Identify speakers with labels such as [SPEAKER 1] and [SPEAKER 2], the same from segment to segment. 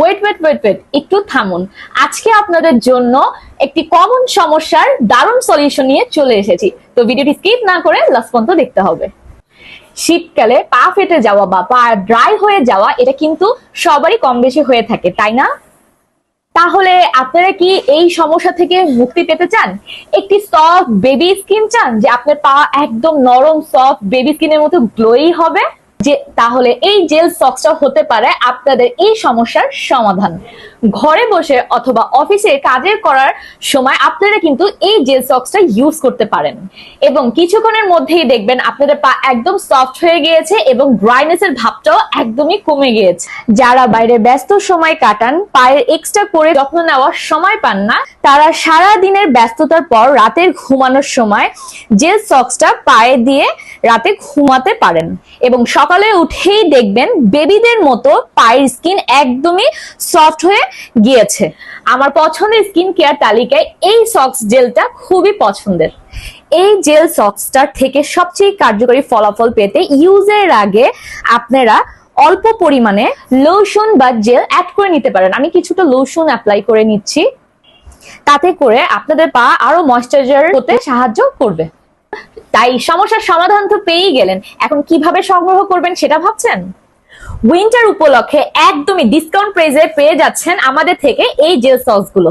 [SPEAKER 1] Wait wait wait wait, একটু থামুন। আজকে আপনাদের জন্য একটি কমন সমস্যার দারুণ সলিউশন নিয়ে চলে এসেছি। তো ভিডিওটি স্কিপ না করে লাস্ট পর্যন্ত দেখতে হবে। শীতকালে পা ফেটে যাওয়া বা পা ড্রাই হয়ে যাওয়া এটা কিন্তু সবারই কম বেশি হয়ে থাকে, তাই না? তাহলে আপনারা কি এই সমস্যা থেকে মুক্তি পেতে চান? একটি সফট বেবি স্কিন চান, যে আপনার পা একদম নরম সফট বেবি স্কিনের মতো গ্লোই হবে? যে তাহলে এই জেল সক্সটা হতে পারে আপনাদের এই সমস্যার সমাধান। ঘরে বসে অথবা অফিসে কাজের করার সময় আপনারা কিন্তু এই জেল সক্সটা ইউজ করতে পারেন এবং কিছুক্ষণের মধ্যেই দেখবেন আপনাদের পা একদম সফট হয়ে গিয়েছে এবং ড্রাইনেসের ভাবটাও একদমই কমে গিয়েছে। যারা বাইরে ব্যস্ত সময় কাটান, পায়ের এক্সট্রা করে যত্ন নেওয়ার সময় পান না, তারা সারা দিনের ব্যস্ততার পর রাতের ঘুমানোর সময় জেল সক্সটা পায়ে দিয়ে রাতে ঘুমাতে পারেন এবং সকালে উঠেই দেখবেন বেবিদের মতো পায়ের স্কিন একদমই সফট হয়ে গিয়েছে। আমার পছন্দের স্কিন কেয়ার তালিকায় এই সক্স জেলটা খুবই পছন্দের। এই জেল সক্সটার থেকে সবচেয়ে কার্যকরী ফলাফল পেতে ইউজের আগে আপনারা অল্প পরিমাণে লোশন বা জেল অ্যাড করে নিতে পারেন। আমি কিছুটা লোশন অ্যাপ্লাই করে নিচ্ছি, তাতে করে আপনাদের পা আরো ময়েশ্চারাইজার হতে সাহায্য করবে। তাই সমস্যার সমাধান তো পেয়েই গেলেন, এখন কিভাবে সংগ্রহ করবেন সেটা ভাবছেন? উইন্টার উপলক্ষে একদমই ডিসকাউন্ট প্রাইসে পেয়ে যাচ্ছেন আমাদের থেকে এই জেল সক্স গুলো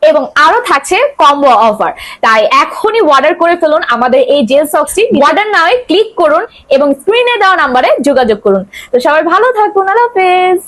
[SPEAKER 1] এবং আরো থাকছে কম্বো অফার। তাই এখনই অর্ডার করে ফেলুন আমাদের এই জেল সক্সটি। অর্ডার নাও ক্লিক করুন এবং স্ক্রিনে দেওয়া নাম্বারে যোগাযোগ করুন। তো সবাই ভালো থাকুন, আল্লাহ হাফেজ।